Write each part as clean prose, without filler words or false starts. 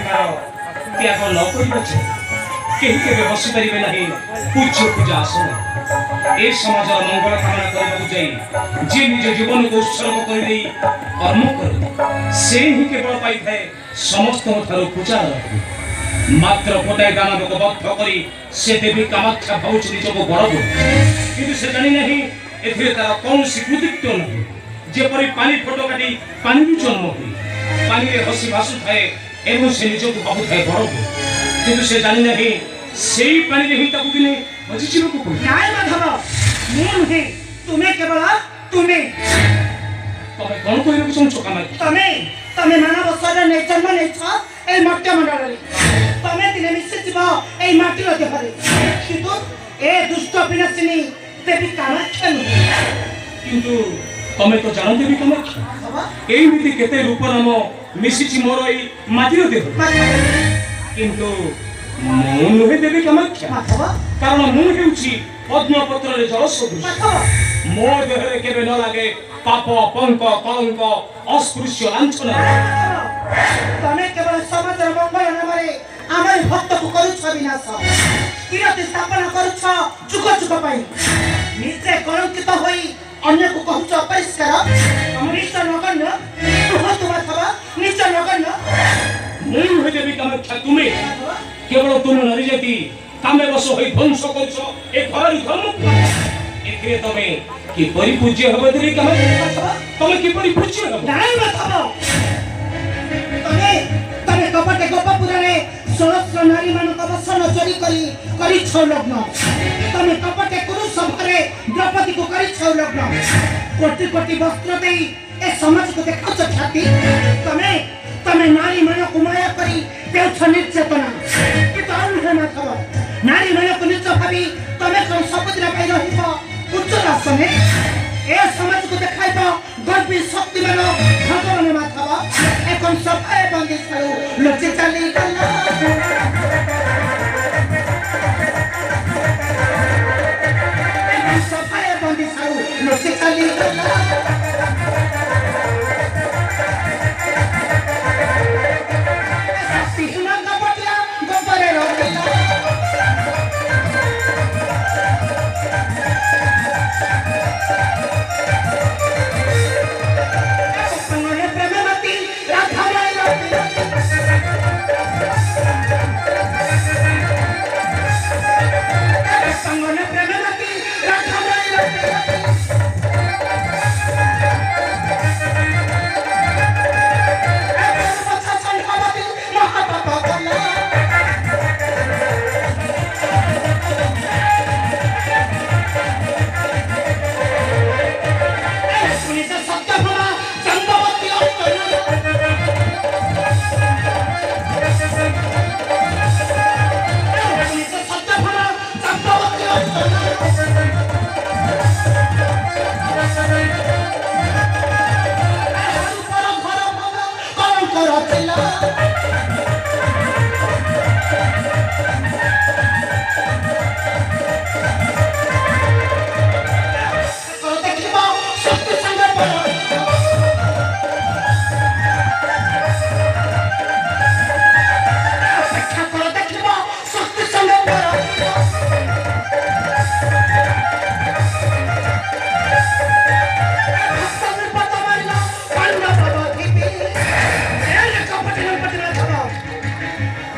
प्रकार त्याग न कर केही केबे बसी पारिबे नाही पूज्य पूजा आसन ए समाजर मंगल कामना करबाकु जाई जे निज जीवन को उत्सर्ग कर देई कर्म कर से ही केवल पाई थाए समस्त थारो पूजा मात्र गोटाए दानव को बद्ध करी से देवी कामाख्या भाउच निज को बड़ किंतु से जानी नहीं एथिरे तार कौन कृतित्व नहीं जेपरी पानी फोटो काटी पानी भी जन्म हुई पानी रे हसी भासु थाए एवं से निज को बहु थाए बड़ किंतु से जानी नहीं सेई पानी रे ही ताकु दिने बची जीव को नाय माधव मु हे तुम्हें केवल तुम्हें तमे कोन कोइ रकम चम चोका मार तमे मानव शरीर ने जन्म नै छ ए मट्टी मंडल रे तमे दिने मिसे जीव ए माटी रो देहरे किंतु ए दुष्ट विनाशिनी देवी कामाख्या किंतु तमे तो जान देवी कामाख्या एई मिति केते रूप नाम मिसिची मोर एई माटी रो देह किंतु मु नुहे देवी कामाख्या कारण मु हेउची पद्मपत्र रे जल सदृश मो देहरे केबे न लागे पाप पंक कलंक अस्पृश्य लांछन तमे केवल समाजर मंगल नामरे आमर भक्त को करूछ विनाश कीर्ति स्थापना करूछ जुग जुग पाई निश्चय कलंकित होई अन्य को कहूछ अपरिष्कार निश्चय नगण्य तुम अथवा निश्चय नगण्य मु हे देवी कामाख्या तुमे केवल तुम नारी जाति कामे बस होई ध्वंस करछ ए घर धर्म एथिरे तमे कि परि पूज्य हबे देवी कामाख्या तमे कि परि पूज्य हबे नाई माधव तमे कपटे गोपपुररे सहस्र नारी मानक वसन चोरी करी छ लग्न तमे कपटे कुरु सभारे द्रौपदी को करी छ लग्न कोटि कोटि वस्त्र देई ए समाज को देखाछ छाती तमे नारी मानक माया करी देउछ निर्यातना कि तारु हे माधव नारी मानक निच भाबी तमे कोन सपतिरा पाई रहिबो उच्च आसने ए समाज को देखाइबो गर्वी शक्तिमान भगवान माधव एकन सफाए बंदी छाउ लज्जे चली गला एकन सफाए बंदी छाउ लज्जे चली गला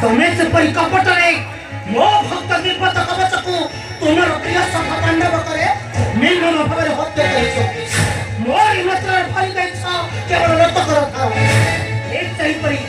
तमे से परी कपट रे मो भक्त निर्पत कवच को तुमर प्रिय सखा पांडव करे निर्मम भाବରେ हत्या करिस मोर मात्र फल दैछ केवल रत कर था एक सही परी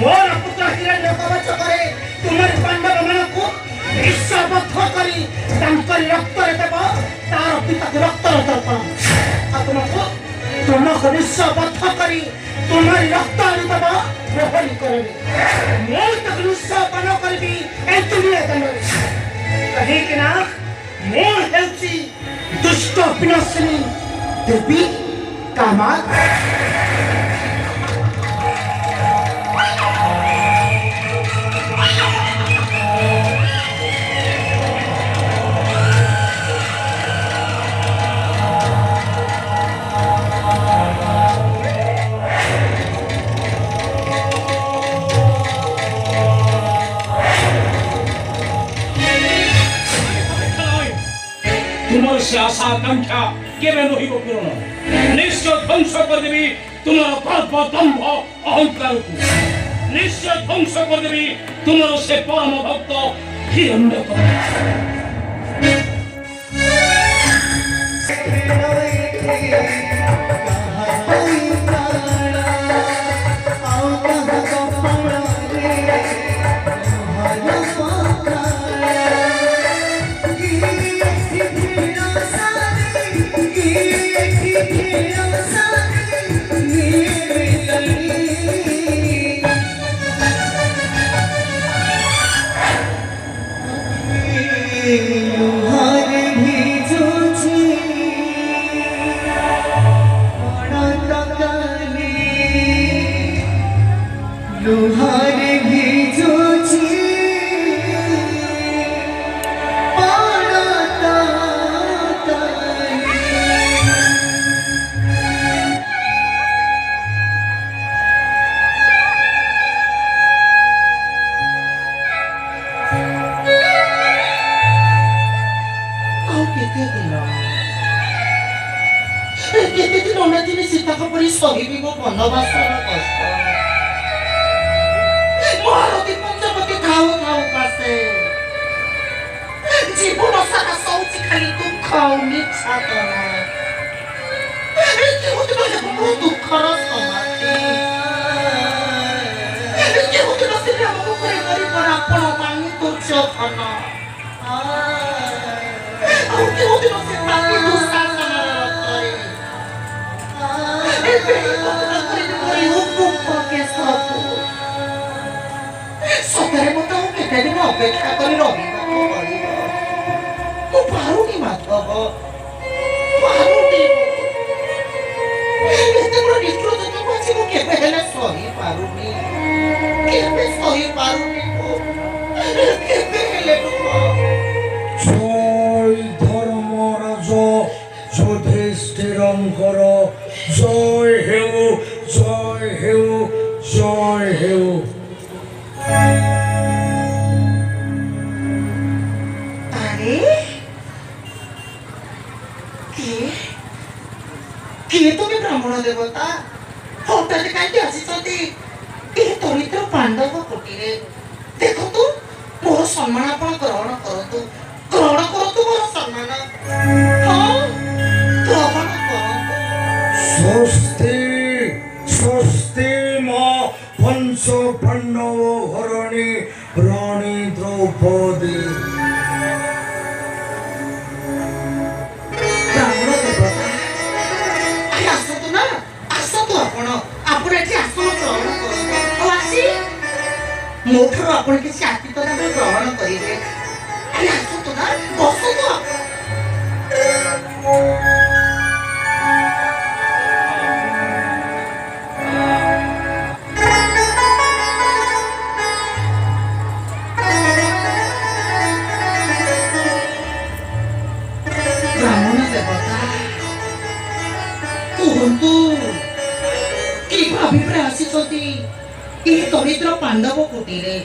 मोर पुत्र हिरण्य कवच करे तुमर पांडव मन को विश्वबद्ध करी तांकर रक्त रे देव तार पिता के रक्त रे तर्पण तुमको विश्वबद्ध करी तुम्हारी रक्त रे देव प्रहरी करे मोर तक निस्सपन करबी ए दुनिया तनरे कहे कि ना मोर हेउची दुष्ट विनाशिनी देवी कामाख्या से आशा आकांक्षा केवे नहिब पूर्ण निश्चय ध्वंस कर देबी तुमर गर्व दंभ अहंकार को निश्चय ध्वंस कर देबी तुमर से परम भक्त हिरण्यकश्यप জীবন সারা সৌচি খালি দুঃখ মিছা তোরা কেউদিন দুঃখর সমাধি কেউদিন ସେ ଆମକୁ ଉପରେ କରିବାର ଆପଣ ମାନି ଦୁର୍ଯୋଧନ ଆଉ କେଉଁଦିନ ସେ ତାକୁ ଦୁଃଶାସନର ରଥରେ ଏବେ କରି ଉପଭୋଗ କେଶକୁ ସତରେ ମୋତେ ଆଉ କେତେ ଦିନ ଅପେକ୍ଷା କରି ରହିବାକୁ ପଡ଼ିବ ମୁଁ ପାରୁନି ମାଧବ ପାରୁନି ଏତେ ବଡ଼ ନିଷ୍ଠୁରତାକୁ ଅଛି ମୁଁ କେବେ ହେଲେ ସହିପାରୁନି କେବେ ସହିପାରୁନି କେବେ ହେଲେ জয় ধর্মরাজ যুধিষ্ঠিরঙ্কর জয় হেউ জয় হেউ জয় হেউ আরে କିଏ ତୁମେ ବ୍ରାହ୍ମଣ ଦେବତା ହଠାତ୍ କାହିଁକି ଆସିଛନ୍ତି ଏ ଦରିଦ୍ର ପାଣ୍ଡବ କୋଟିରେ ଦେଖନ୍ତୁ ମୋର ସମ୍ମାନ ଆପଣ ଗ୍ରହଣ କରନ୍ତୁ ମୋର ସମ୍ମାନ ହଁ ଗ୍ରହଣ କରନ୍ତୁ স্বস্তি স্বস্তি মা পঞ্চ পাণ্ডব হরণী রানী দ্রৌপদী ବ୍ରାହ୍ମଣ ଦେବତା ଆସନ୍ତୁ ନା ଆସନ୍ତୁ ଆପଣ ଏଠି ଆସନ ଗ୍ରହଣ କରନ୍ତୁ ଆଉ ଆସି ମୋଠାରୁ ଆପଣ କିଛି ଆତିଥ୍ୟ ଗ୍ରହଣ କରିବେ ଆସନ୍ତୁ ନା ବସନ୍ତୁ ବ୍ରାହ୍ମଣ ଦେବତା କୁହନ୍ତୁ କି ଭାବିରେ ଆସିଛନ୍ତି ଏ ଦରିଦ୍ର ପାଣ୍ଡବ କୁଟୀରେ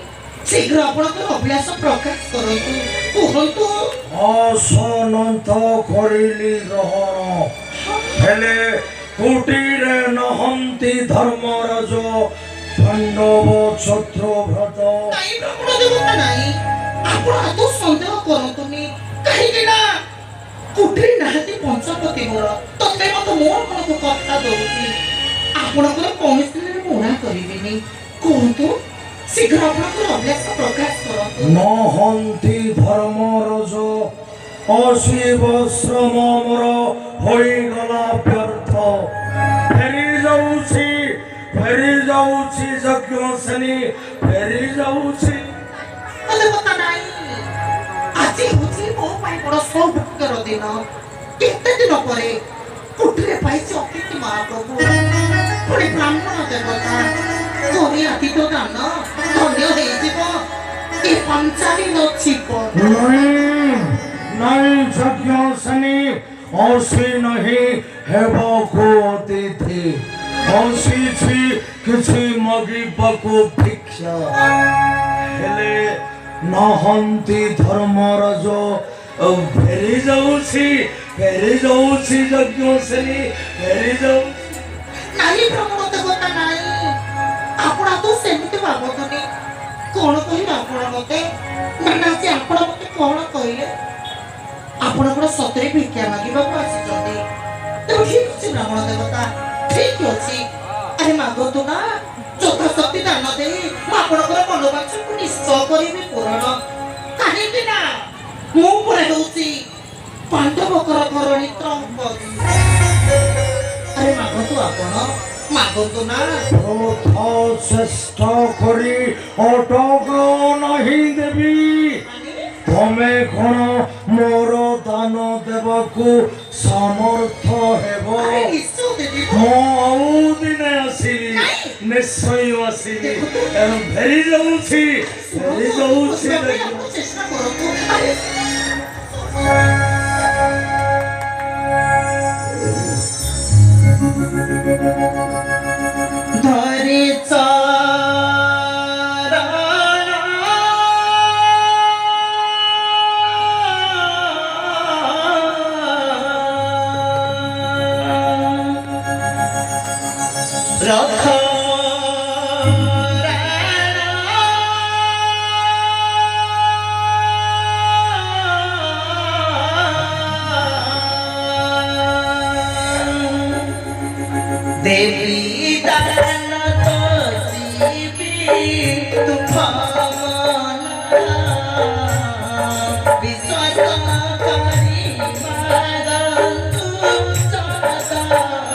ଶୀଘ୍ର ଆପଣଙ୍କର ଅଭିଳାଷ ପ୍ରକାଶ କରନ୍ତୁ କୁହନ୍ତୁ অসনন্ত করিলি গ্রহণ হেলে কুটিরে নহন্তি ধর্মরাজ পাণ্ডব ছত্রভ্রত ନାଇଁ ବ୍ରାହ୍ମଣ ଦେବତା ନାହିଁ ଆପଣ ଆଦୌ ସନ୍ଦେହ କରନ୍ତୁନି କାହିଁକି ନା କୁଟୀରେ ନାହାନ୍ତି ପଞ୍ଚପତି ମୋର ତତେ ମଧ୍ୟ ମୋ ଆପଣଙ୍କୁ କଥା ଦଉଛି ଆପଣଙ୍କର କୌଣସି ମନା କରିବେନି କୁହନ୍ତୁ ଶୀଘ୍ର ଆପଣଙ୍କର ଅଭିଳାଷ ପ୍ରକାଶ କରନ୍ତୁ নহন্তি ধর্মরাজ অশিব শ্রম মোর হইগলা ব্যর্থ ফেরি যাଉଛି যজ্ঞ শ্রেণী ফেরি যাଉଛି ଦେବତା ନାହିଁ ଆଜି ହେଉଛି ମୋ ପାଇଁ ବଡ଼ ସୌଭାଗ୍ୟର ଦିନ କେତେ ଦିନ ପରେ କୁଟୀରେ ପାଇଛି ଅତିଥି ମହାପ୍ରଭୁ ପୁଣି ବ୍ରାହ୍ମଣ ଦେବତା ଧନୀ ଆତିଥ୍ୟ ଦାନ ଧନ୍ୟ ହେଇଯିବ ଏ ପଞ୍ଚାଳିନ ଜୀବନ নাই যজ্ঞ শ্রেণী অসি নহি হেব কো অতিথি অসিছি কিছু মগিବାକୁ ভিক্ষা হেলে নহন্তি ধর্মরাজ ফেরি যাଉଛି ଫେରି ଯାଉଛି ଯଜ୍ଞ ସେନି ଫେରି ଯାଉଛି। ନାହିଁ ପ୍ରବଳ ଦେବତା ନାହିଁ। ଆପଣ ତ ସେମିତି ଭାବନ୍ତୁନି। କଣ କହିଲେ ଆପଣ ମତେ? ନା ଯେ ଆପଣ ମତେ କଣ କହିଲେ? ଆପଣ କଣ ସତରେ ଭିକ୍ଷା ମାଗିବାକୁ ଆସିଛନ୍ତି? ତେଣୁ ଠିକ ଅଛି ବ୍ରାହ୍ମଣ ଦେବତା, ଠିକ ଅଛି। ଆରେ ମାଗନ୍ତୁ ନା, ଯଥାଶକ୍ତି ଦାନ ଦେଇ ମୁଁ ଆପଣଙ୍କର ମନୋବାଞ୍ଛାକୁ ନିଶ୍ଚୟ କରିବି ପୂରଣ। କାହିଁକି ନା ମୁଁ ପୁରା ହେଉଛି ପାଣ୍ଡବକର ଘରଣୀ ଦ୍ରୌପଦୀ। ଆରେ ମାଗନ୍ତୁ ଆପଣ, ମାଗନ୍ତୁ ନା। ବୃଥା ଚେଷ୍ଟା କରି ଅଟକ ନାହିଁ ଦେବି। ତମେ କଣ ମୋର ଦାନ ଦେବାକୁ ସମର୍ଥ ହେବ? ଆରେ ନିଶ୍ଚୟ ଦେବି। ମୁଁ ଆଉ ଦିନେ ଆସିବି, ନିଶ୍ଚୟ ଆସିବି। ତେଣୁ ଫେରି ଯାଉଛି ଆପଣ ଚେଷ୍ଟା କରନ୍ତୁ। ଆରେ ଧରି ରଥ देवी दान तो जीवी तुफाना विश्वास करी मारंतु सदाना।